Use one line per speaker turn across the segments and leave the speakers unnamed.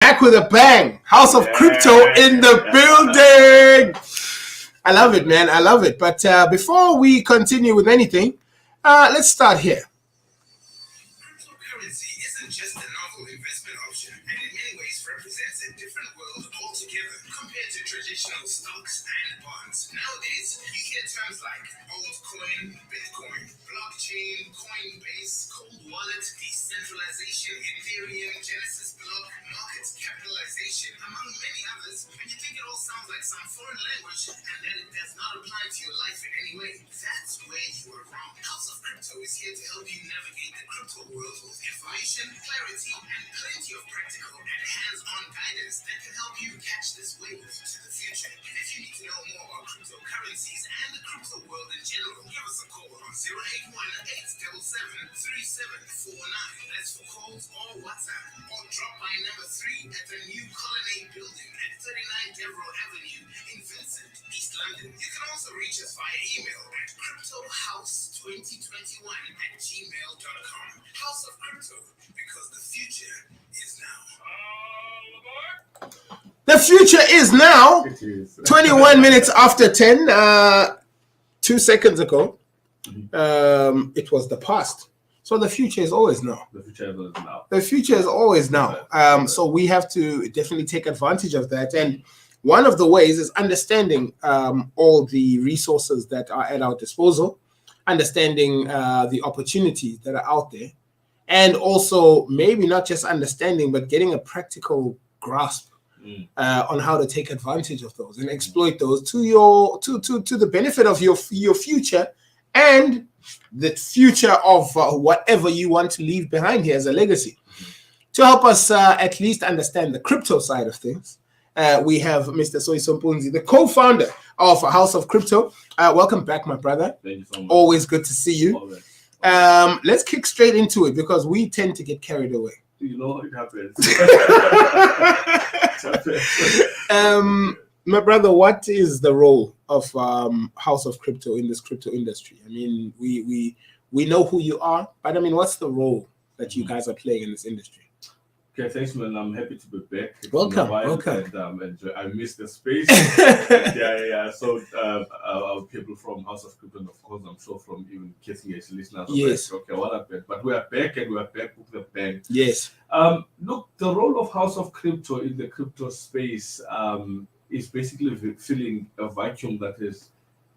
back with a bang. House of Crypto in the building. I love it, man. I love it. But before we continue with anything, let's start here.
Cryptocurrency isn't just a novel investment option, and in many ways represents a different world altogether compared to traditional stocks and bonds. Nowadays, you hear terms like altcoin, Bitcoin, blockchain, Coinbase, cold wallet, decentralization, Ethereum, Genesis block, market capitalization, among many others, and you think it all sounds like some foreign language and that it does not apply to your life in any way. That's where you are wrong. House of Crypto is here to help you navigate the crypto world with information, clarity, and plenty of practical and hands-on guidance that can help you catch this wave to the future. And if you need to know more about cryptocurrencies and the crypto world in general, give us a call on 081-877-3749. That's for calls or WhatsApp. Or drop by number 3 at the new Colonnade building at 39 Devereux Avenue in Vincent, East London. You can also reach us via email at cryptohouse2021@gmail.com. House of Crypto, because the future is now.
The future is now. 21 minutes after 10. 2 seconds ago, it was the past. So the future is always now.
The future is always now.
The future is always now. So we have to definitely take advantage of that. And one of the ways is understanding all the resources that are at our disposal, understanding the opportunities that are out there, and also maybe not just understanding, but getting a practical grasp on how to take advantage of those and exploit those to the benefit of your future and the future of whatever you want to leave behind here as a legacy. To help us at least understand the crypto side of things, we have Mr. Soyiso Mpunzi, the co-founder of House of Crypto. Welcome back, my brother.
Thank you so much.
Always good to see you. Let's kick straight into it because we tend to get carried away.
You know, it happens.
My brother, what is the role of House of Crypto in this crypto industry? I mean, we know who you are, but I mean, what's the role that you guys are playing in this industry?
Okay, thanks, man. I'm happy to be back.
Welcome.
And I missed the space. So, our people from House of Crypto, and of course, I'm sure from even KCH listeners.
Yes.
Like, okay, what happened? But we are back, and we are back with the bang.
Yes.
Look, the role of House of Crypto in the crypto space is basically filling a vacuum that has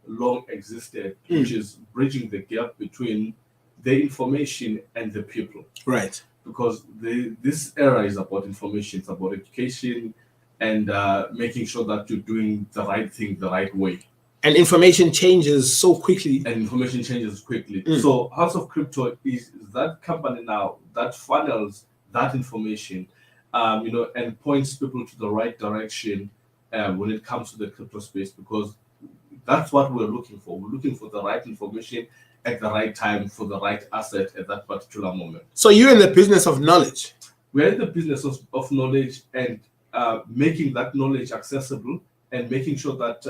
long existed, which is bridging the gap between the information and the people.
Right.
Because this era is about information, it's about education, and making sure that you're doing the right thing the right way.
And information changes so quickly.
So House of Crypto is that company now that funnels that information, and points people to the right direction when it comes to the crypto space, because that's what we're looking for. We're looking for the right information at the right time for the right asset at that particular moment.
So you're in the business of knowledge.
We're in the business of knowledge and making that knowledge accessible and making sure that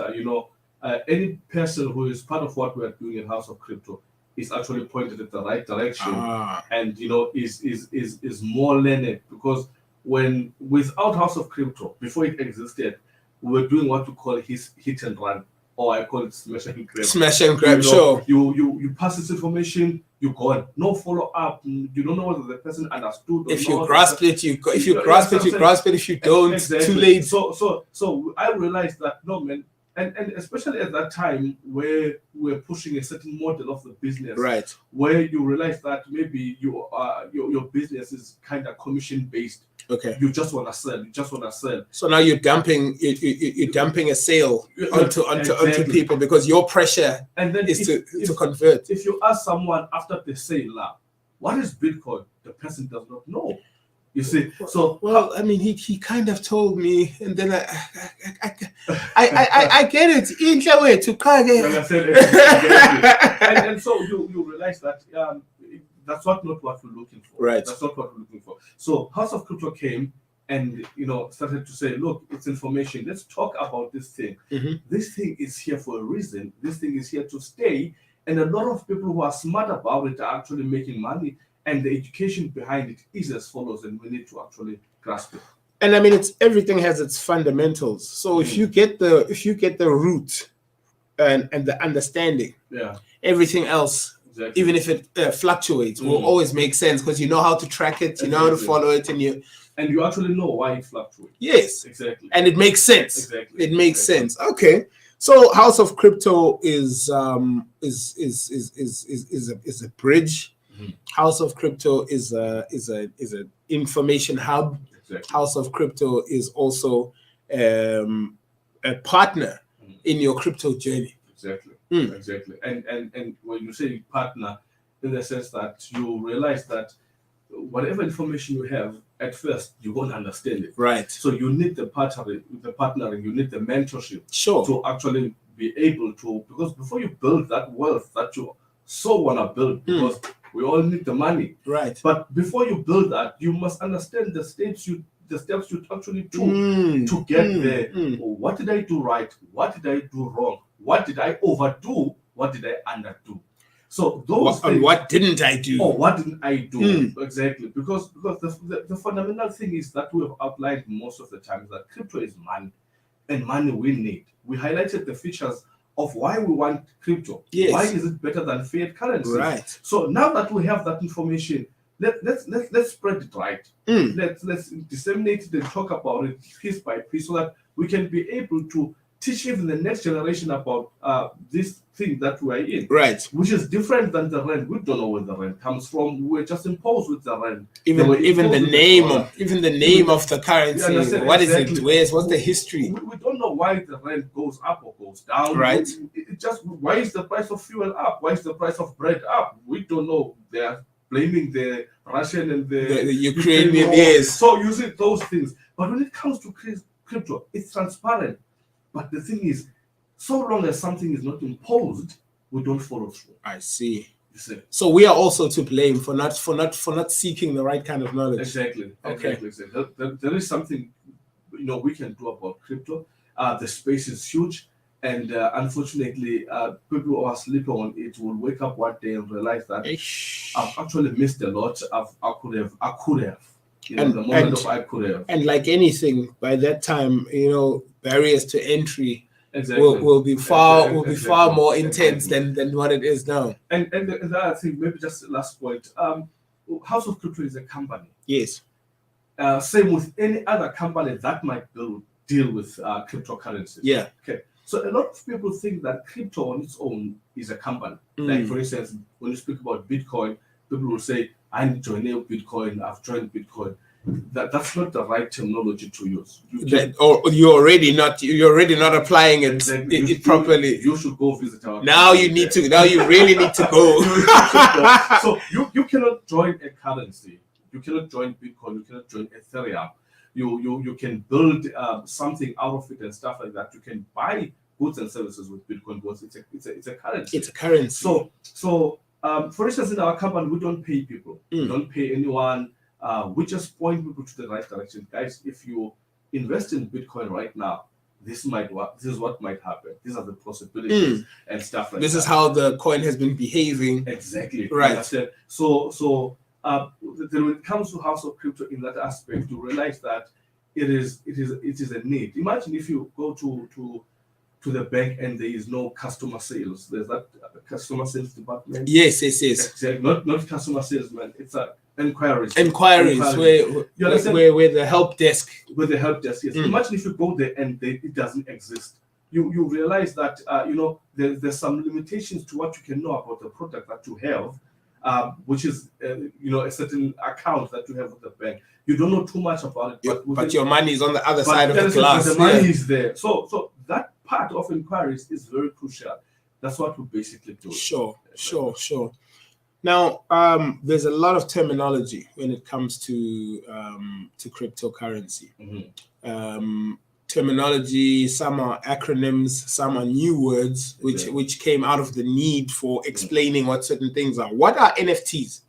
any person who is part of what we're doing in House of Crypto is actually pointed at the right direction and is more learned, because without House of Crypto, before it existed, we were doing what we call hit and run. Or I call it smash and grab.
Smash and grab, sure.
You pass this information, you go on. No follow up. You don't know whether the person understood.
If you grasp it, you grasp it. If you don't,
exactly.
Too late.
So I realized that no, man, and especially at that time where we're pushing a certain model of the business,
right?
Where you realize that maybe your business is kind of commission based.
Okay.
You just want to sell.
So now you're dumping a sale onto people because your pressure is to convert.
If you ask someone after the sale now, what is Bitcoin? The person does not know. You see, so
well, I mean, he kind of told me, and then I get it.
And so you realize that that's not what we're looking for.
Right.
That's not what we're looking for. So House of Crypto came and started to say, look, it's information. Let's talk about this thing.
Mm-hmm.
This thing is here for a reason. This thing is here to stay. And a lot of people who are smart about it are actually making money. And the education behind it is as follows, and we need to actually grasp it.
And I mean, it's everything has its fundamentals. So if you get the root and the understanding, everything else, even if it fluctuates, will always make sense because you know how to track it, you know how to follow it, and
you actually know why it fluctuates.
Yes,
exactly,
and it makes sense.
Exactly,
it makes sense. Okay, so House of Crypto is a bridge. House of Crypto is a information hub. House of Crypto is also a partner in your crypto journey.
Exactly. And when you say partner, in the sense that you realize that whatever information you have, at first you won't understand it.
Right.
So you need the partnering, you need the mentorship
to
actually be able to, because before you build that wealth that you so want to build, because we all need the money.
Right.
But before you build that, you must understand the steps you actually took to get there. What did I do right? What did I do wrong? What did I overdo? What did I underdo? So those things,
and what didn't I do?
Oh, what didn't I do? Exactly. Because the fundamental thing is that we have outlined most of the time that crypto is money, and money we need. We highlighted the features of why we want crypto.
Yes.
Why is it better than fiat currency?
Right.
So now that we have that information, let's spread it right. Let's disseminate it and talk about it piece by piece so that we can be able to teach even the next generation about this thing that we are in.
Right.
Which is different than the rent. We don't know where the rent comes from. We're just imposed with the rent.
Even the name of the currency. What
exactly.
is it? What's the history?
We don't know why the rent goes up or goes down.
Right.
It just, why is the price of fuel up? Why is the price of bread up? We don't know. They are blaming the Russian and the
Ukrainian. Yes.
So you see those things. But when it comes to crypto, it's transparent. But the thing is, so long as something is not imposed, we don't follow through.
I see.
You see.
So we are also to blame for not seeking the right kind of knowledge.
Exactly.
Okay.
Exactly. There is something we can do about crypto. The space is huge, and unfortunately, people who are sleeping on it will wake up one day and realize that I've actually missed a lot. I could have. I could have.
And like anything, by that time, barriers to entry
exactly.
will be far more intense than what it is now.
And the other thing, maybe just the last point. House of Crypto is a company.
Yes.
Same with any other company that might deal with cryptocurrency.
Yeah.
Okay. So a lot of people think that crypto on its own is a company. Like for instance, when you speak about Bitcoin, people will say, "I joined Bitcoin. I've joined Bitcoin." That's not the right terminology to use.
You're already not applying it,
exactly.
Properly.
You should go visit our.
Now you really need to go.
So you cannot join a currency. You cannot join Bitcoin. You cannot join Ethereum. You can build something out of it and stuff like that. You can buy goods and services with Bitcoin because it's a currency.
It's a currency.
So for instance, in our company, we don't pay people. We don't pay anyone. We just point people to the right direction. Guys, if you invest in Bitcoin right now, this is what might happen. These are the possibilities and stuff like that.
This is how the coin has been behaving.
Exactly.
Right.
So when it comes to House of Crypto in that aspect, you realize that it is a need. Imagine if you go to the bank and there is no customer sales. There's that customer sales department.
Yes.
Exactly. Not customer salesman. It's a inquiries
where the help desk.
With the help desk, yes. Imagine if you go there and it doesn't exist. You realize that there's some limitations to what you can know about the product that you have, which is a certain account that you have with the bank. You don't know too much about it,
but your money is on the other side of the glass.
The money is there. So that part of inquiries is very crucial. That's what we basically do.
Sure. Now, there's a lot of terminology when it comes to cryptocurrency. Terminology, some are acronyms, some are new words, which came out of the need for explaining what certain things are. What are NFTs?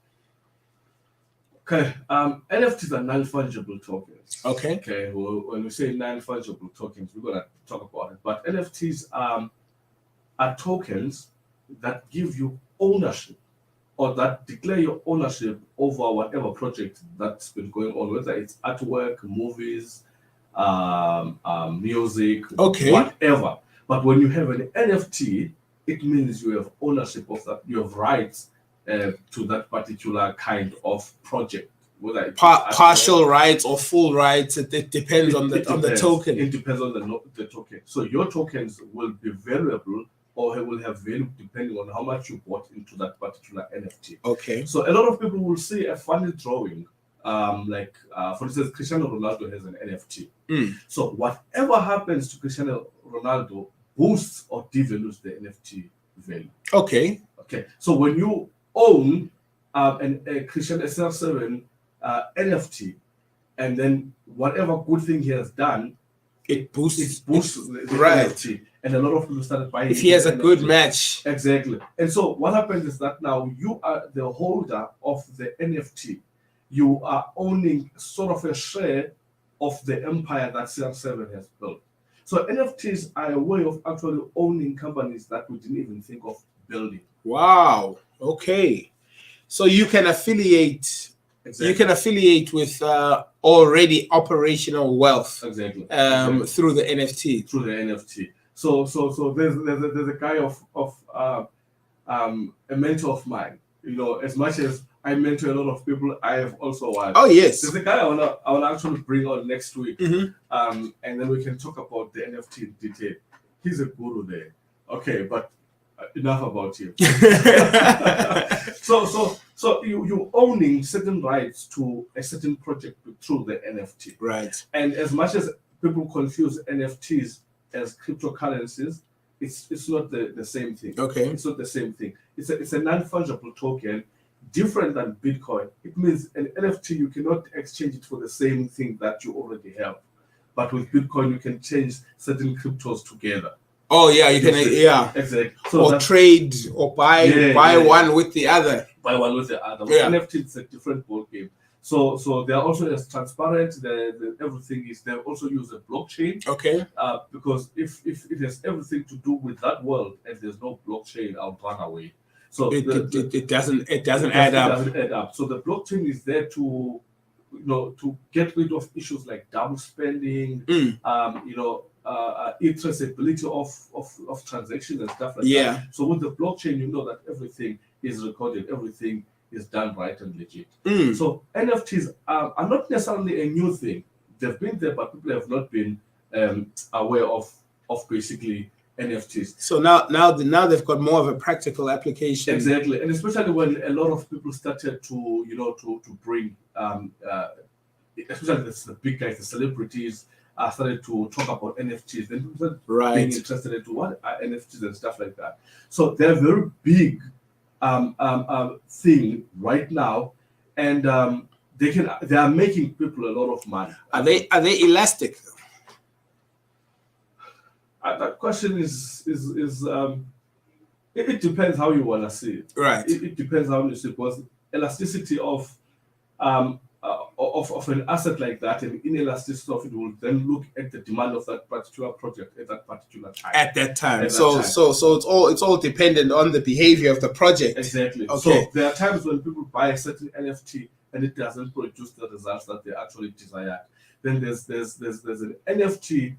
Okay, NFTs are non-fungible tokens.
Okay.
Well, when we say non-fungible tokens, we're gonna talk about it. But NFTs are tokens that give you ownership or that declare your ownership over whatever project that's been going on, whether it's artwork, movies, music,
Okay.
whatever. But when you have an NFT, it means you have ownership of that, you have rights to that particular kind of project. Whether it's
partial rights or full rights, it depends on the token.
It depends on the token. So your tokens will be variable or will have value depending on how much you bought into that particular NFT.
Okay.
So a lot of people will see a funny drawing, for instance, Cristiano Ronaldo has an NFT. So whatever happens to Cristiano Ronaldo boosts or devalues the NFT value.
Okay.
So when you own a Cristiano SR7 NFT, and then whatever good thing he has done,
it boosts
the
right.
NFT. And a lot of people started buying.
If he has a good match.
Exactly. And so what happens is that now you are the holder of the NFT. You are owning sort of a share of the empire that CR7 has built. So NFTs are a way of actually owning companies that we didn't even think of building.
Wow. Okay. So you can affiliate. Exactly. You can affiliate with already operational wealth.
Exactly.
Through the NFT.
Through the NFT. So there's a guy of a mentor of mine. You know, as much as I mentor a lot of people, I have also one.
Oh yes.
There's a guy I wanna actually bring on next week.
Mm-hmm.
And then we can talk about the NFT in detail. He's a guru there. Okay, but enough about him. So you owning certain rights to a certain project through the NFT.
Right.
And as much as people confuse NFTs as cryptocurrencies, it's not the same thing.
Okay.
It's not the same thing. It's a non-fungible token, different than Bitcoin. It means an NFT, you cannot exchange it for the same thing that you already have. But with Bitcoin, you can change certain cryptos together.
Oh yeah, you can
exactly.
So or trade or buy one with the other.
Buy one with the other. With NFT, it's a different ball game. So they are also as transparent. Everything is. They also use a blockchain.
Okay.
Because if it has everything to do with that world and there's no blockchain, I'll run away. So
it doesn't add up.
It doesn't add up. So the blockchain is there to to get rid of issues like double spending. Traceability of transactions and stuff like that. So with the blockchain, you know that everything is recorded, everything is done right and legit. So NFTs are not necessarily a new thing. They've been there, but people have not been aware of basically NFTs.
So now they've got more of a practical application.
Exactly, and especially when a lot of people started to bring, especially the big guys, the celebrities, started to talk about NFTs. Then people started being interested into what are NFTs and stuff like that. So they're a very big thing right now, and they are making people a lot of money.
Are they elastic?
That question is it depends how you want to see it.
Right.
It depends how you see it, because elasticity of an asset like that and inelasticity of it will then look at the demand of that particular project at that particular time.
At that time. So it's all dependent on the behavior of the project.
Exactly.
Okay.
So there are times when people buy a certain NFT and it doesn't produce the results that they actually desire. Then there's an NFT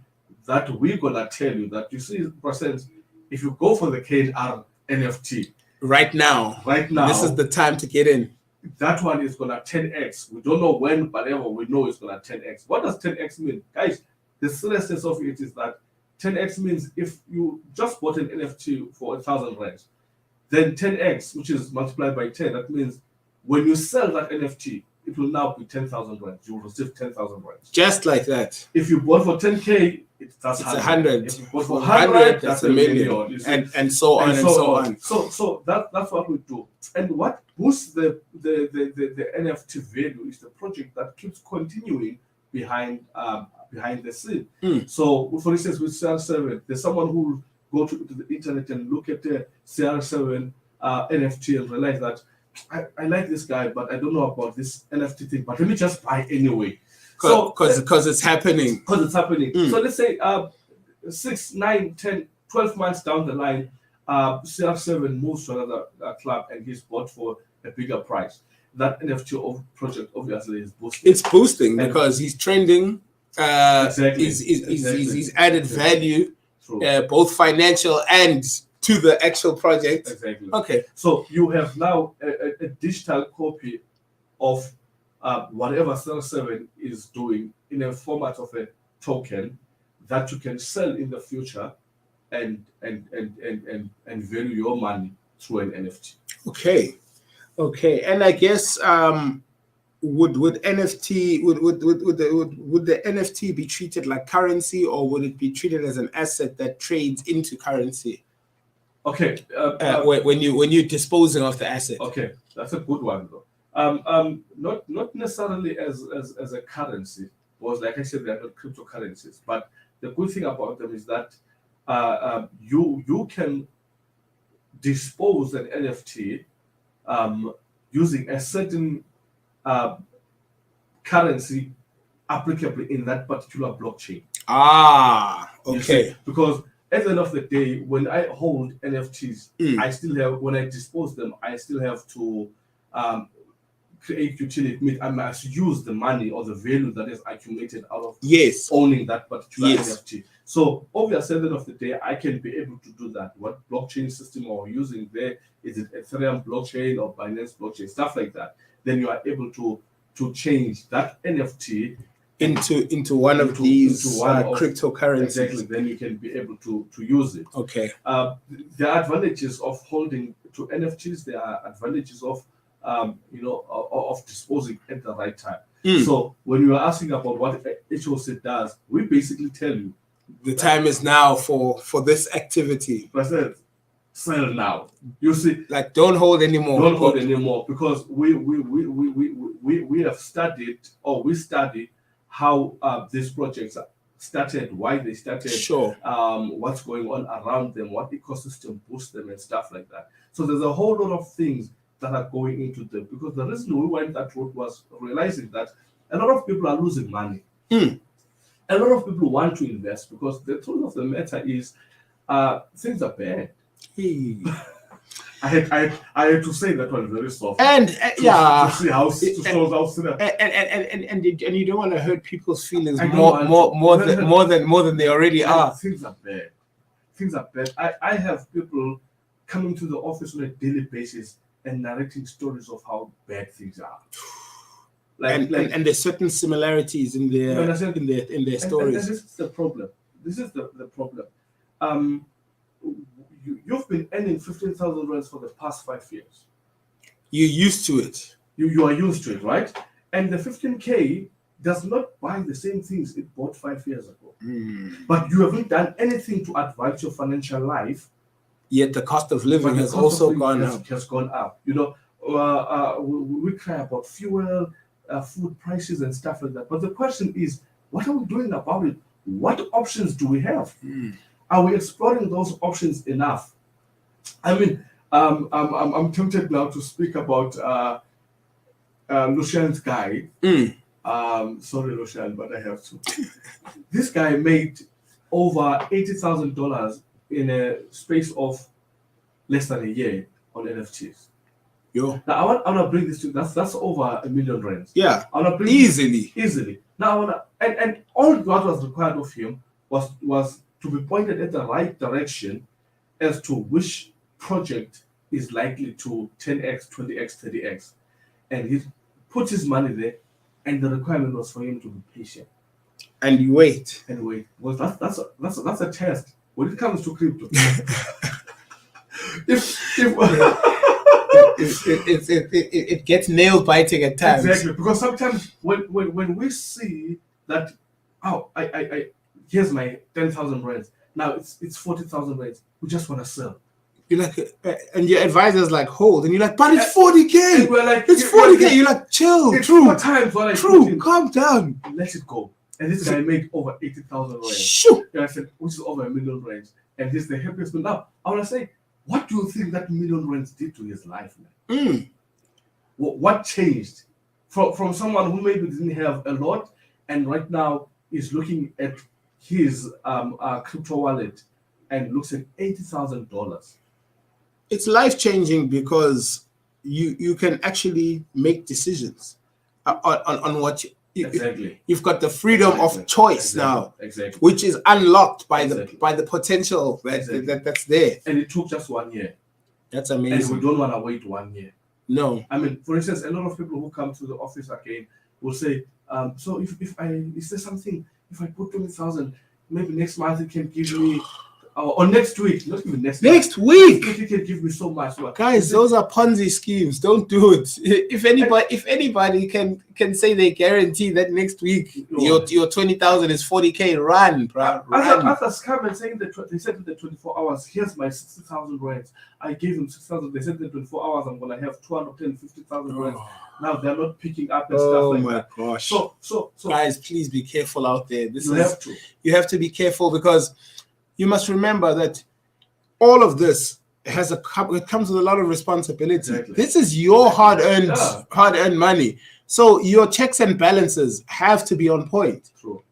that we're gonna tell you that, you see, Trusenz, if you go for the KNR NFT
right now, this is the time to get in.
That one is gonna 10x. We don't know when, but we know it's gonna 10x. What does 10x mean, guys? The seriousness of it is that 10x means if you just bought an NFT for 1,000 rands, then 10x, which is multiplied by 10, that means when you sell that NFT, it will now be 10,000 rands. You will receive 10,000 rands.
Just like that.
If you bought for 10K, that's
100.
If you bought for 100, that's a million.
And so on and so on.
So that's what we do. And what boosts the NFT value is the project that keeps continuing behind the scene. So, for instance, with CR7, there's someone who will go to the internet and look at the CR7 NFT and realize that I like this guy, but I don't know about this NFT thing, but let me just buy anyway.
Because it's happening.
Because it's happening. So let's say 6, 9, 10, 12 months down the line, CR7 moves to another club and he's bought for a bigger price. That NFT project obviously is boosting.
It's boosting because he's trending.
Exactly.
He's added value, both financial and to the actual project.
Exactly.
Okay.
So you have now a digital copy of whatever CR7 is doing in a format of a token that you can sell in the future and value your money through an NFT.
Okay, and I guess would NFT would the NFT be treated like currency, or would it be treated as an asset that trades into currency?
Okay,
when you're disposing of the asset.
Okay, that's a good one though. Not necessarily as a currency, because like I said, they're not cryptocurrencies. But the good thing about them is that you can dispose an NFT using a certain currency applicably in that particular blockchain.
Okay.
Because at the end of the day, when I hold NFTs, I still have, when I dispose them, I still have to create utility. I must use the money or the value that is accumulated out of owning that particular NFT. So obviously, at the end of the day, I can be able to do that. What blockchain system are we using there? Is it Ethereum blockchain or Binance blockchain? Stuff like that. Then you are able to change that NFT
into one of these cryptocurrencies.
Exactly. Then you can be able to use it.
Okay.
There are advantages of holding to NFTs. There are advantages of of disposing at the right time. So when you are asking about what HOC does, we basically tell you
the time is now for this activity.
President, sell now. You see,
like don't hold anymore.
Don't hold anymore, because we have studied, or we study how these projects started, why they started, what's going on around them, what ecosystem boosts them, and stuff like that. So there's a whole lot of things that are going into them, because the reason we went that route was realizing that a lot of people are losing money. A lot of people want to invest, because the truth of the matter is things are bad. I had to say that one very soft.
And
to see how
and you don't want to hurt people's feelings more than they already are.
Things are bad. Things are bad. I have people coming to the office on a daily basis and narrating stories of how bad things are.
And there's certain similarities in their stories.
And this is the problem. This is the problem. You've been earning 15,000 rands for the past 5 years.
You're used to it.
You are used to it, right? And the 15K does not buy the same things it bought 5 years ago. But you haven't done anything to advance your financial life.
Yet the cost of living has also gone up.
Has gone up. We cry about fuel, food prices, and stuff like that. But the question is, what are we doing about it? What options do we have? Are we exploring those options enough? I mean, I'm tempted now to speak about Lucian's guy. Sorry, Lucian, but I have to. This guy made over $80,000 in a space of less than a year on NFTs. Now I want to bring this to that's over R1 million.
Yeah,
I want to bring easily. Now and all what was required of him was to be pointed at the right direction as to which project is likely to 10x, 20x, 30x, and he put his money there, and the requirement was for him to be patient
and you wait.
Well, that's a test when it comes to crypto.
It gets nail biting at times.
Exactly, because sometimes when we see that, here's my 10,000 rands, now it's 40,000 rands, we just want to sell.
You're like, and your advisor's like, hold, and you're like, but it's 40K. And we're like, it's 40K. You're like, chill,
it's
true,
4 times what I
true, calm down,
let it go. And this guy made over 80,000 rands.
Shoo.
And I said, which is over $1 million rands, and this is the happiest man. Now I want to say, what do you think that $1 million rands did to his life, man? What changed from someone who maybe didn't have a lot, and right now is looking at his crypto wallet and looks at $80,000?
It's life-changing because you can actually make decisions on what
Exactly.
you've got the freedom of choice now,
exactly,
which is unlocked by
Exactly.
the potential
Exactly.
that's there.
and it took just 1 year,
That's
and we
amazing.
don't want to wait 1 year.
No,
I mean, for instance, a lot of people who come to the office again will say, so if is there something, if I put 20,000, maybe next month it can give me, or next week, not even next
next
month,
week.
it can give me so much.
Guys, those are Ponzi schemes. Don't do it. If anybody can say they guarantee that next week your 20,000 is 40K, run, bro.
Others come and saying that they said in the 24 hours, here's my 60,000 rands. I gave them 6,000. They said in the 24 hours I'm gonna have 250,000 rands. Now they're not picking up and stuff like that.
Oh my gosh.
So
Guys, please be careful out there.
you
have to be careful because you must remember that all of this it comes with a lot of responsibility.
Exactly.
This is your hard-earned money. So your checks and balances have to be on point.
True.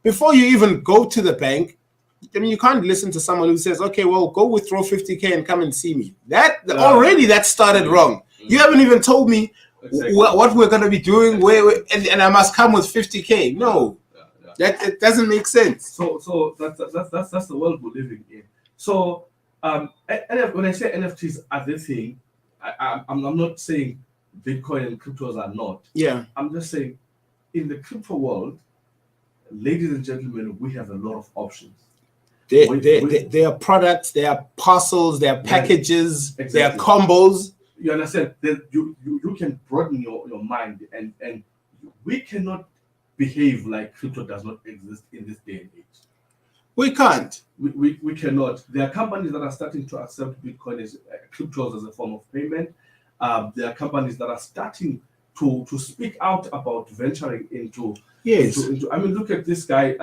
Before you even go to the bank, I mean, you can't listen to someone who says, okay, well, go withdraw 50K and come and see me. Already that started wrong. You haven't even told me what we're going to be doing, and I must come with 50K. No. That it doesn't make sense.
So that's the world we're living in. So when I say NFTs are the thing, I'm not saying Bitcoin and cryptos are not.
Yeah.
I'm just saying in the crypto world, ladies and gentlemen, we have a lot of options.
There are products, there are parcels, there are packages,
Exactly.
there are combos.
You understand? You can broaden your mind, and we cannot behave like crypto does not exist in this day and age.
We can't.
We cannot. There are companies that are starting to accept Bitcoin as cryptos as a form of payment. There are companies that are starting to speak out about venturing into.
Yes.
I mean, look at this guy,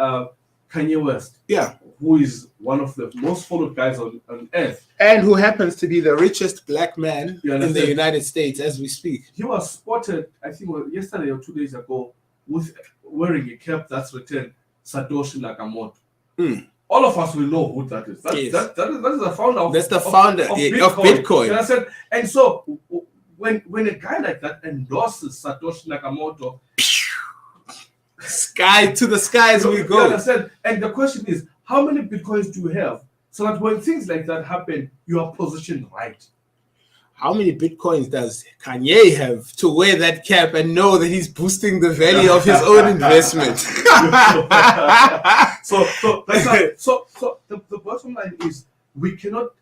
Kanye West.
Yeah.
Who is one of the most followed guys on earth.
And who happens to be the richest black man in the United States as we speak.
He was spotted, I think, yesterday or 2 days ago, with wearing a cap that's written Satoshi Nakamoto. All of us will know who that is. That is the founder.
That's the founder of Bitcoin.
And I said, and so when a guy like that endorses Satoshi Nakamoto,
to the skies we go.
You understand? And the question is, how many Bitcoins do you have? So that when things like that happen, you are positioned right.
How many Bitcoins does Kanye have to wear that cap and know that he's boosting the value of his own investment?
So the bottom line is we cannot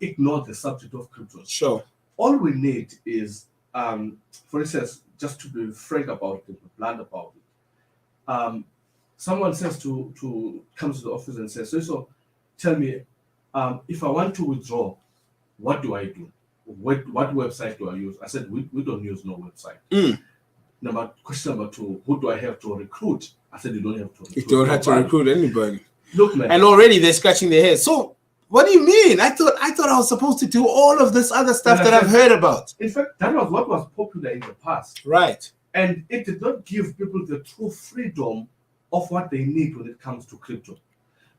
ignore the subject of crypto.
Sure.
All we need is, for instance, just to be frank about it, blunt about it. Someone says comes to the office and says, so tell me, if I want to withdraw, what do I do? What website do I use? I said, we don't use no website. Question number 2, who do I have to recruit? I said, you don't have to recruit.
You don't have to recruit anybody.
Look, man.
And already they're scratching their heads. So what do you mean? I thought I was supposed to do all of this other stuff that I've heard about.
In fact, that was what was popular in the past.
Right.
And it did not give people the true freedom of what they need when it comes to crypto.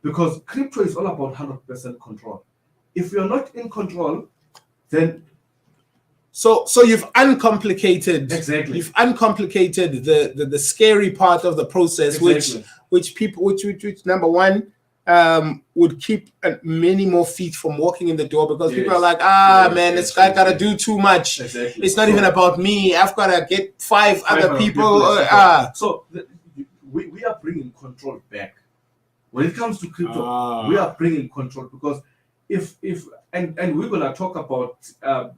Because crypto is all about 100% control. If you're not in control, then
so you've uncomplicated You've uncomplicated the scary part of the process, which number one would keep many more feet from walking in the door because people are like, man, this guy gotta do too much.
Exactly.
It's not even about me. I've gotta get five other people.
So we are bringing control back. When it comes to crypto, we are bringing control because if we're gonna talk about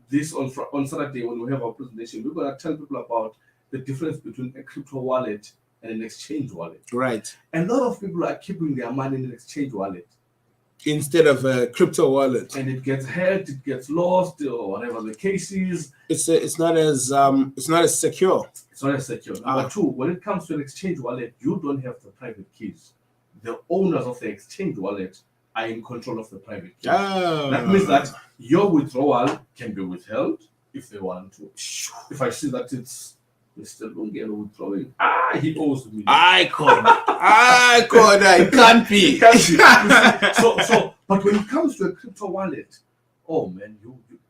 this on Saturday when we have our presentation. We're gonna tell people about the difference between a crypto wallet and an exchange wallet.
Right.
A lot of people are keeping their money in an exchange wallet
instead of a crypto wallet,
and it gets hacked, it gets lost, or whatever the case is.
It's not as secure.
It's not as secure. Number 2, when it comes to an exchange wallet, you don't have the private keys. The owners of the exchange wallet are in control of the private keys. That means that your withdrawal can be withheld if they want to. If I see that it's Mr. Lungelo withdrawing, he owes me.
I can't be.
So, but when it comes to a crypto wallet, oh man,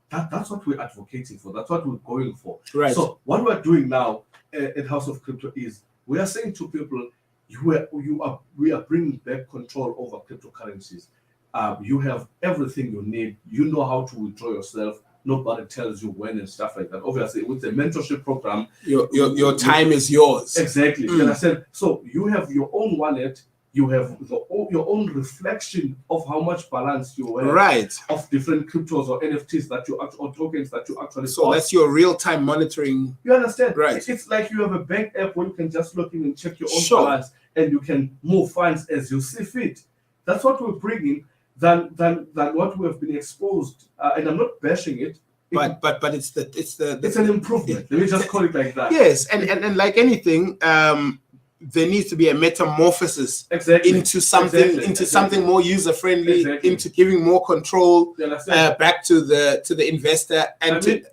that's what we're advocating for. That's what we're going for.
Right.
So what we're doing now at House of Crypto is we are saying to people, we are bringing back control over cryptocurrencies. You have everything you need. You know how to withdraw yourself. Nobody tells you when and stuff like that. Obviously, with the mentorship program,
your time is yours.
Exactly. You understand? So you have your own wallet. You have your own reflection of how much balance you have
Right.
of different cryptos or NFTs that you or tokens that you actually.
So that's your real-time monitoring.
You understand?
Right.
It's like you have a bank app where you can just log in and check your own
Sure.
balance, and you can move funds as you see fit. That's what we're bringing than what we have been exposed. And I'm not bashing it.
But it's
an improvement. Let me just call it like that.
Yes, and like anything, there needs to be a metamorphosis into something more user friendly, into giving more control back to the investor, and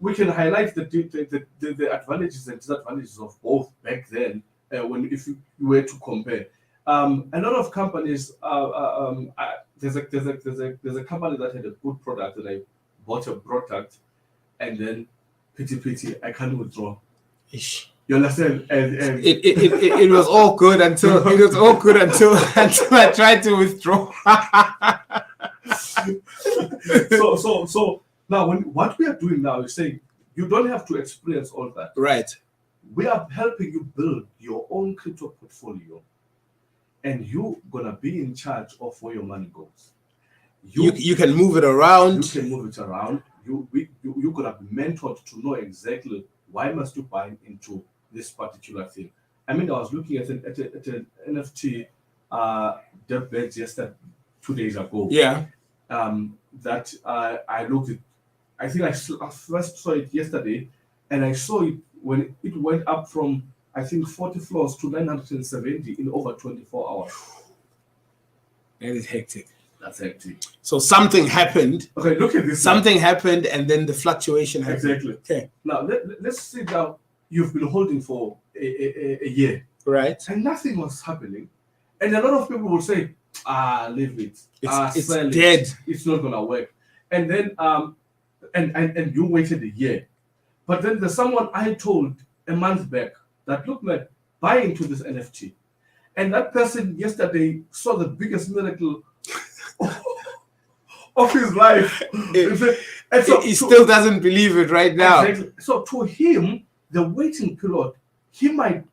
we can highlight the advantages and disadvantages of both back then if you were to compare. A lot of companies, there's a company that had a good product and I bought a product, and then pity, I can't withdraw.
Ish.
You understand? And
it was all good until I tried to withdraw.
so now what we are doing now is saying you don't have to experience all that.
Right.
We are helping you build your own crypto portfolio, and you're gonna be in charge of where your money goes.
You can move it around.
You can move it around. You're gonna be mentored to know exactly why must you buy into this particular thing. I mean, I was looking at an NFT dev yesterday, 2 days ago.
Yeah.
That I looked at. I think I first saw it yesterday, and I saw it when it went up from I think 40 floors to 970 in over 24 hours.
That is hectic.
That's hectic.
So something happened.
Okay, look at this.
Something happened, and then the fluctuation happened.
Exactly.
Okay.
Now let's sit down. You've been holding for a year,
right?
And nothing was happening. And a lot of people will say, leave it.
It's dead.
It's not gonna work. And then and you waited a year. But then there's someone I told a month back that look, man, buy into this NFT. And that person yesterday saw the biggest miracle of his life.
He still doesn't believe it right now.
Exactly. So to him, the waiting period, he might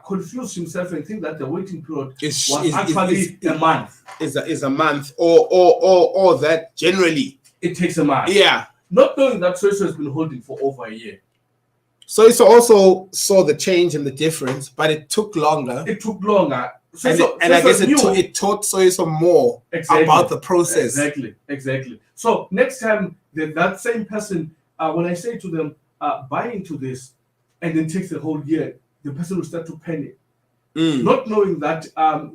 confuse himself and think that the waiting period was actually a month.
Is a month, or that generally
it takes a month.
Yeah.
Not knowing that Soyiso has been holding for over a year.
Soyiso also saw the change and the difference, but it took longer.
It took longer.
And I guess it taught Soyiso more about the process.
Exactly. So next time that same person, when I say to them, buy into this, and then takes the whole year, the person will start to panic. Not knowing that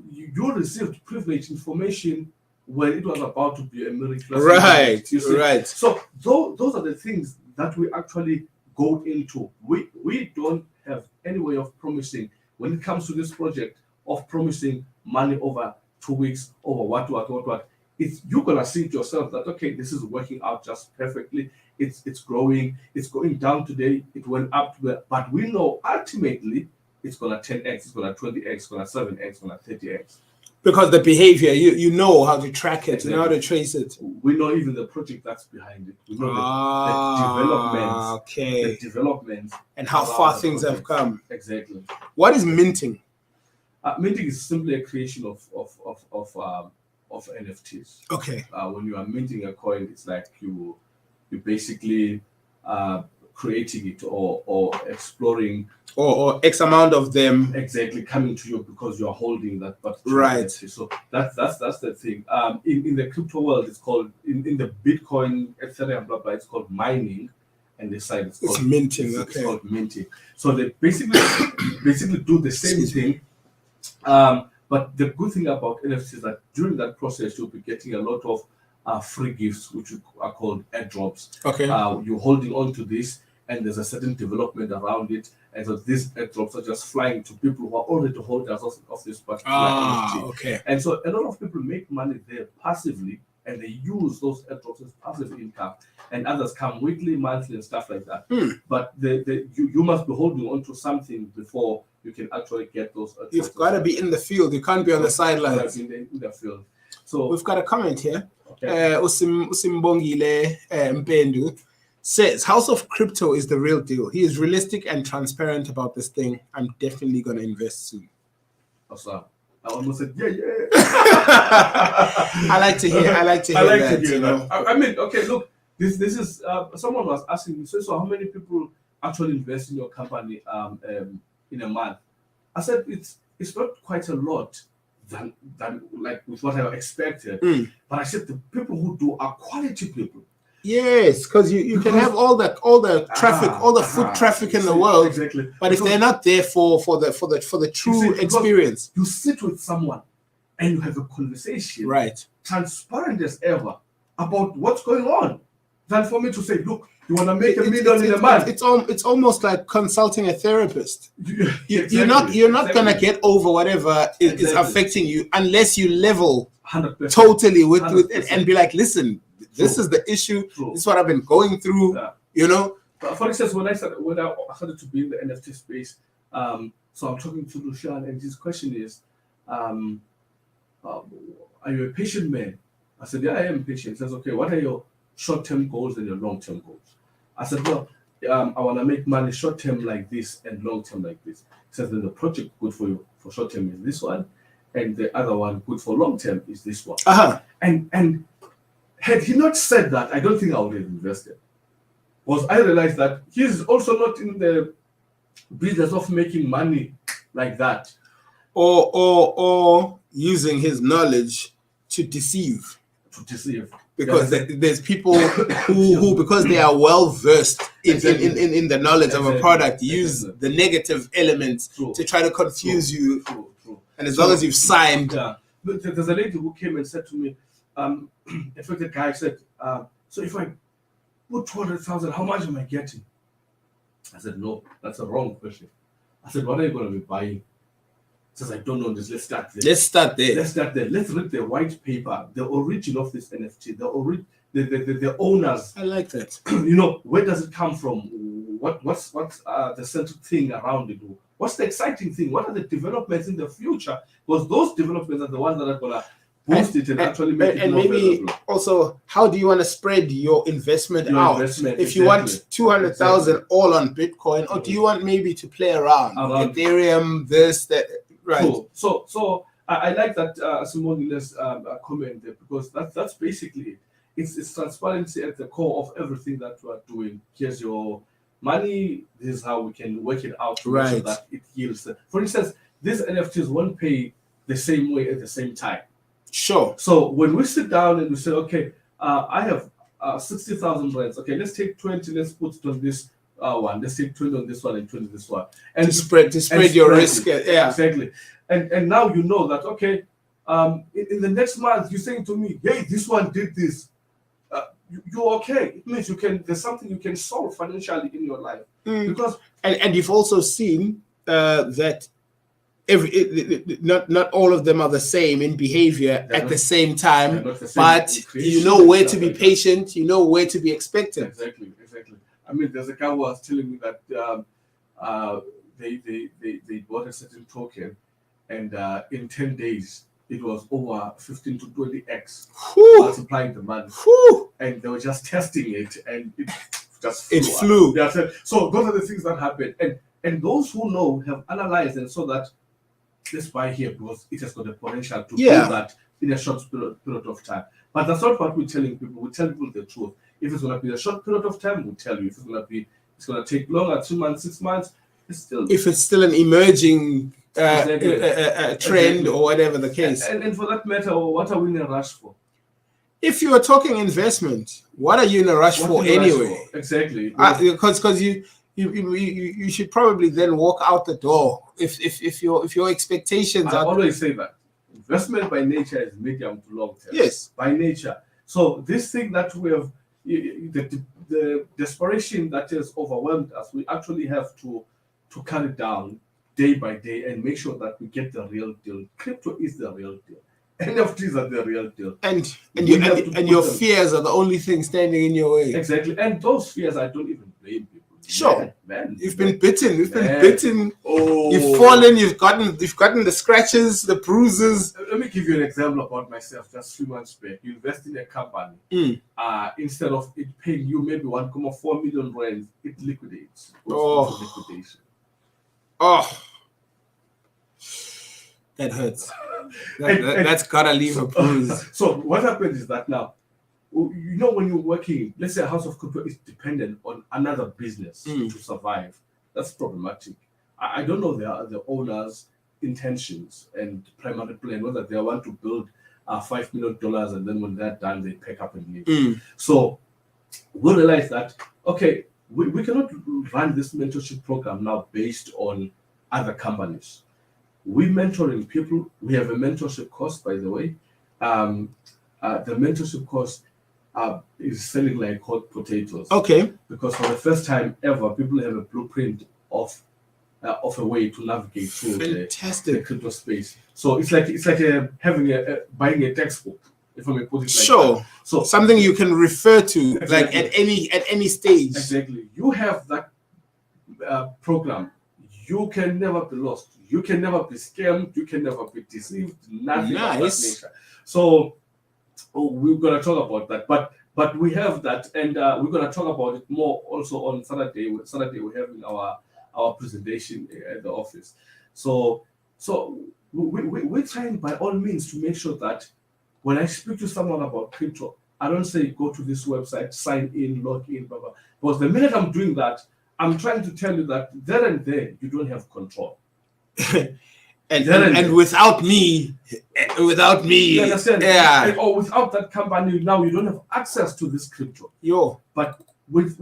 you received privileged information when it was about to be a miracle.
Right. Right.
So those are the things that we actually go into. We don't have any way of promising when it comes to this project of promising money over 2 weeks, over what. It's you're gonna see it yourself that okay, this is working out just perfectly. It's growing. It's going down today. It went up to but we know ultimately it's gonna 10x, it's gonna 20x, it's gonna 7x, it's gonna 30x. Because
the behavior, you know how to track it, you know how to trace it.
We know even the project that's behind it. We know the developments,
and how far things have come.
Exactly.
What is minting?
Minting is simply a creation of NFTs.
Okay.
When you are minting a coin, it's like you basically creating it or exploring
or X amount of them
exactly coming to you because you are holding that. But
right.
NFT. So that's the thing. In the crypto world, it's called in the Bitcoin, Ethereum, blah blah. It's called mining, and the side it's called
minting.
It's called minting. So they basically do the same thing. But the good thing about NFTs is that during that process, you'll be getting a lot of free gifts, which are called airdrops.
Okay.
You're holding on to this, and there's a certain development around it. And so these airdrops are just flying to people who are already holders of this particular NFT.
Okay.
And so a lot of people make money there passively and they use those airdrops as passive income, and others come weekly, monthly, and stuff like that. But you must be holding on to something before you can actually get those airdrops.
You've got to be in the field. You can't be on the sidelines.
In the field. So
we've got a comment here.
Okay.
Usimbongile Mpendu says House of Crypto is the real deal. He is realistic and transparent about this thing. I'm definitely going to invest soon.
Awesome. I almost said, yeah.
I like to hear that.
I mean, okay, look, this is someone was asking me, so how many people actually invest in your company in a month? I said it's not quite a lot than like with what I expected. But I said the people who do are quality people.
Yes, because you can have all the traffic, all the foot traffic in the world.
Exactly.
But if they're not there for the true experience,
you sit with someone and you have a conversation,
right,
transparent as ever, about what's going on, than for me to say, look, you want to make $1 million in a month.
It's almost like consulting a therapist. You're not gonna get over whatever is affecting you unless you level
100%.
Totally with it and be like, listen, this is the issue.
True.
This is what I've been going through.
Yeah.
You know.
For instance, when I started to be in the NFT space, so I'm talking to Lucian, and his question is, are you a patient man? I said, yeah, I am patient. He says, okay, what are your short-term goals and your long-term goals? I said, well, I want to make money short-term like this and long-term like this. He says, then the project good for you for short-term is this one, and the other one good for long-term is this one. And had he not said that, I don't think I would have invested. Because I realized that he's also not in the business of making money like that.
Or using his knowledge to deceive. Because there's people who because they are well versed in the knowledge of a product, use the negative elements to try to confuse you.
True.
And as long as you've signed.
Yeah. But there's a lady who came and said to me, in fact, the guy said, so if I put 200,000, how much am I getting? I said, no, that's a wrong question. I said, what are you going to be buying? He says, I don't know this. Let's start there. Let's read the white paper, the origin of this NFT, the owners.
I like that.
Where does it come from? What's the central thing around it? What's the exciting thing? What are the developments in the future? Because those developments are the ones that are going to boost it and actually make it more
maybe
valuable. Also,
how do you want to spread your investment out? If you want 200,000 all on Bitcoin, or do you want maybe to play around Ethereum, this, that, right?
Cool. So I like that Simoni's comment there, because that's basically it's transparency at the core of everything that we are doing. Here's your money. This is how we can work it out to make sure that it yields. For instance, these NFTs won't pay the same way at the same time.
Sure.
So when we sit down and we say, okay, I have 60,000 rands. Okay, let's take 20. Let's put it on this one. Let's take 20 on this one and 20 on this one. And
to spread your risk. Yeah,
exactly. And now you know that, okay, in the next month you're saying to me, hey, this one did this. You're okay. It means there's something you can solve financially in your life. Because
and you've also seen that not all of them are the same in behavior at the same time, but you know where to be patient, you know where to be expectant.
Exactly. I mean, there's a guy who was telling me that they bought a certain token, and in 10 days it was over 15 to 20x multiplying the money. And they were just testing it, and it flew. Yeah, so those are the things that happen, and those who know have analyzed and saw that let's buy here because it has got the potential to do that in a short period of time. But that's not what we're telling people. We tell people the truth. If it's going to be a short period of time, we'll tell you. If it's going to take longer, 2 months, 6 months,
if it's still an emerging trend or whatever the case.
And for that matter, what are we in a rush for?
If you are talking investment, what are you in a rush for anyway?
Exactly.
Because you should probably then walk out the door if your expectations
I
are.
always say that investment by nature is medium to long term.
Yes,
by nature. So this thing that we have, the desperation that has overwhelmed us, we actually have to cut it down day by day and make sure that we get the real deal. Crypto is the real deal. NFTs are the real deal.
And
We have to put
your
them-
fears are the only thing standing in your way.
Exactly. And those fears, I don't even blame people.
Sure.
Man.
You've been bitten. You've been
Man.
bitten.
Oh.
You've fallen. You've gotten the scratches, the bruises.
Let me give you an example about myself. Just a few months back, you invest in a company. Instead of it paying you maybe 1.4 million rands, it liquidates. It goes into liquidation.
Oh, that hurts. That's gotta leave a bruise.
So what happens is that now, you know, when you're working, let's say a house of crypto is dependent on another business to survive. That's problematic. I don't know the owner's intentions and primary plan, whether they want to build $5 million and then when they're done, they pack up and leave. So we realize that, okay, we cannot run this mentorship program now based on other companies. We're mentoring people. We have a mentorship course, by the way. The mentorship course is selling like hot potatoes.
Okay.
Because for the first time ever, people have a blueprint of a way to navigate through the crypto space. So it's like buying a textbook, if I may put it like that. So
something you can refer to,
exactly.
like at any stage.
Exactly. You have that program. You can never be lost. You can never be scammed. You can never be deceived. Nothing of that nature. So we're gonna talk about that. But we have that, and we're gonna talk about it more also on Saturday. Saturday we're having our presentation at the office. So we're trying by all means to make sure that when I speak to someone about crypto, I don't say go to this website, sign in, log in, blah blah. Because the minute I'm doing that, I'm trying to tell you that there and then you don't have control.
and without me,
you understand?
Yeah.
Or without that company, now you don't have access to this crypto. But with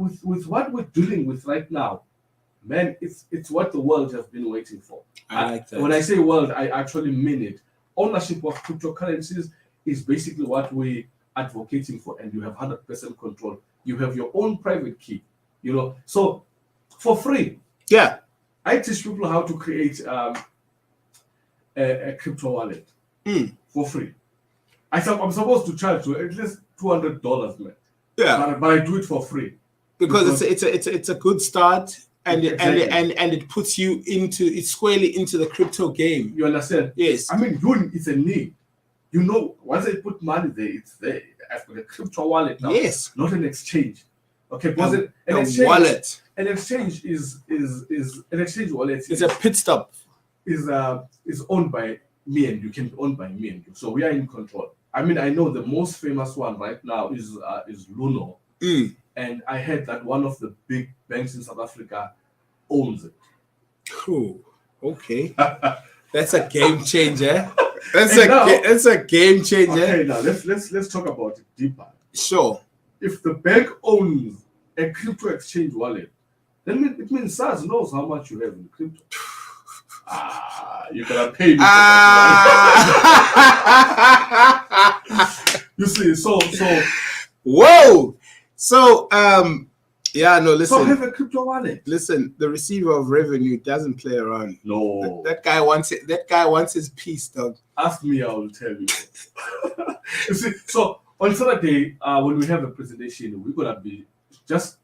what we're dealing with right now, man, it's what the world has been waiting for.
I like that.
When I say world, I actually mean it. Ownership of cryptocurrencies is basically what we're advocating for, and you have 100% control. You have your own private key, so for free.
Yeah.
I teach people how to create a crypto wallet for free. I'm supposed to charge you at least $200, man.
Yeah.
But I do it for free
because it's a good start, and
Exactly.
and it puts you squarely into the crypto game.
You understand?
Yes.
I mean, it's a need. Once I put money there, it's there. I've got a crypto wallet now.
Yes.
Not an exchange. Okay, because an
wallet.
An exchange is an exchange wallet.
It's a pit stop.
Is owned by me and you, can be owned by me and you. So we are in control. I mean, I know the most famous one right now is Luno. And I heard that one of the big banks in South Africa owns it.
Cool. Okay. That's a game changer. That's a game changer.
Okay, now let's talk about it deeper.
Sure.
If the bank owns a crypto exchange wallet, then it means SARS knows how much you have in crypto. You're gonna pay me. You see, so
whoa. So yeah, no, listen.
So have a crypto wallet.
Listen, the receiver of revenue doesn't play around.
No.
That guy wants it. That guy wants his piece, dog.
Ask me, I will tell you. You see, so on Saturday, when we have a presentation, we're gonna be just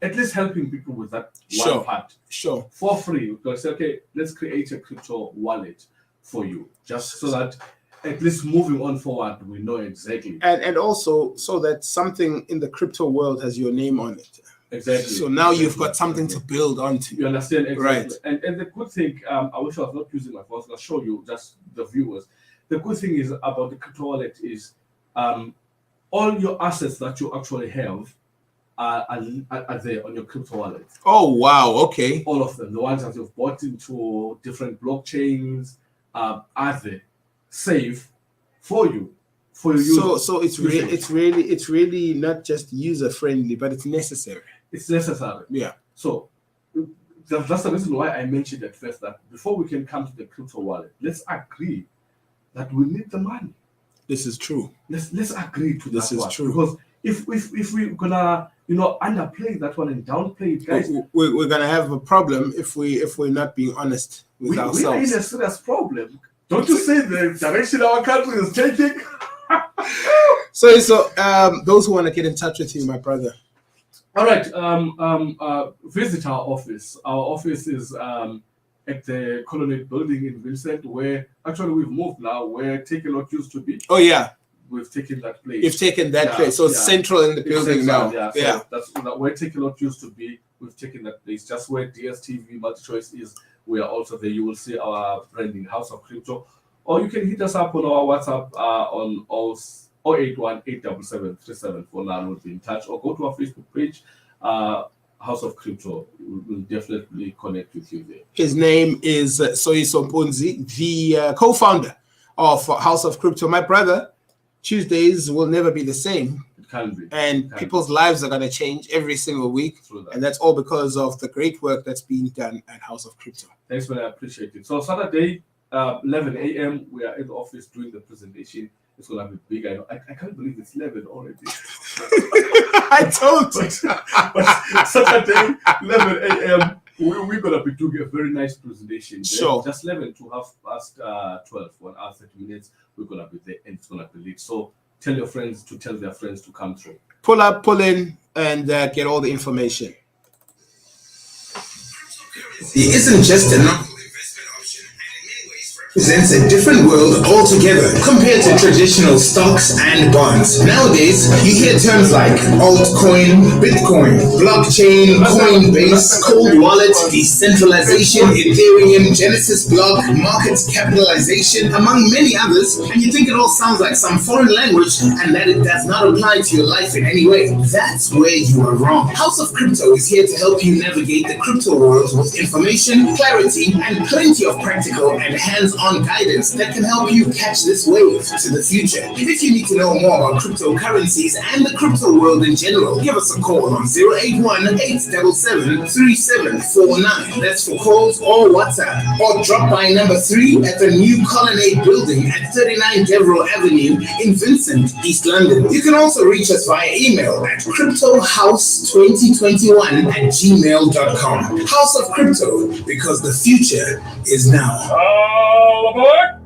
at least helping people with that one part.
Sure.
For free. We're gonna say, okay, let's create a crypto wallet for you. Just so that at least moving on forward, we know exactly.
And also so that something in the crypto world has your name on it.
Exactly.
So now you've got something to build onto.
You understand? Exactly.
Right.
And the good thing, I wish I was not using my phone, I'll show you just the viewers. The good thing is about the crypto wallet is all your assets that you actually have are there on your crypto wallet.
Oh wow, okay.
All of them, the ones that you've bought into different blockchains, are there, safe for you. For your
so it's really not just user friendly, but it's necessary.
It's necessary.
Yeah.
So that's the reason why I mentioned at first that before we can come to the crypto wallet, let's agree that we need the money.
This is true.
Let's agree to
this.
That
is
one.
true.
Because if we're gonna underplay that one and downplay it, guys,
we're gonna have a problem if we're not being honest with ourselves.
We're in a serious problem. Don't you see the direction our country is taking?
So those who want to get in touch with you, my brother.
All right. Visit our office. Our office is at the Colonnade building in Vincent, where actually we've moved now, where Take a Lot used to be.
Oh yeah,
we've taken that place.
You've taken that place, so it's central in the building
central,
now.
So that's where Take a Lot used to be. We've taken that place, just where DSTV MultiChoice is. We are also there. You will see our branding, House of Crypto, or you can hit us up on our WhatsApp on 081 877 3749. We'll be in touch, or go to our Facebook page, House of Crypto. We'll definitely connect with you there.
His name is Soyiso Mpunzi, the co-founder of House of Crypto. My brother, Tuesdays will never be the same.
It can be.
And people's lives are going to change every single week. And that's all because of the great work that's being done at House of Crypto.
Thanks, man. I appreciate it. So Saturday, 11 a.m., we are in the office doing the presentation. It's going to be big. I can't believe it's 11 already.
I told you.
But Saturday, 11 a.m., we're going to be doing a very nice presentation.
Sure.
Just 11 to 12, 1 hour, 30 minutes. We're going to be there, and it's going to be lit. So tell your friends to tell their friends to come through.
Pull up, pull in, and get all the information.
It isn't just a novel investment option, and in many ways represents a different world altogether compared to traditional stocks and bonds. Nowadays, you hear terms like altcoin, Bitcoin, blockchain, Coinbase, cold wallet, decentralization, Ethereum, Genesis block, market capitalization, among many others, and you think it all sounds like some foreign language and that it does not apply to your life in any way. That's where you are wrong. House of Crypto is here to help you navigate the crypto world with information, clarity, and plenty of practical and hands-on guidance that can help you catch this wave to the future. And if you need to know more about cryptocurrencies and the crypto world in general, give us a call on 081-877-3749. That's for calls or WhatsApp. Or drop by number 3 at the new Colonnade building at 39 Devereux Avenue in Vincent, East London. You can also reach us via email at cryptohouse2021@gmail.com. House of Crypto, because the future is now.
All aboard!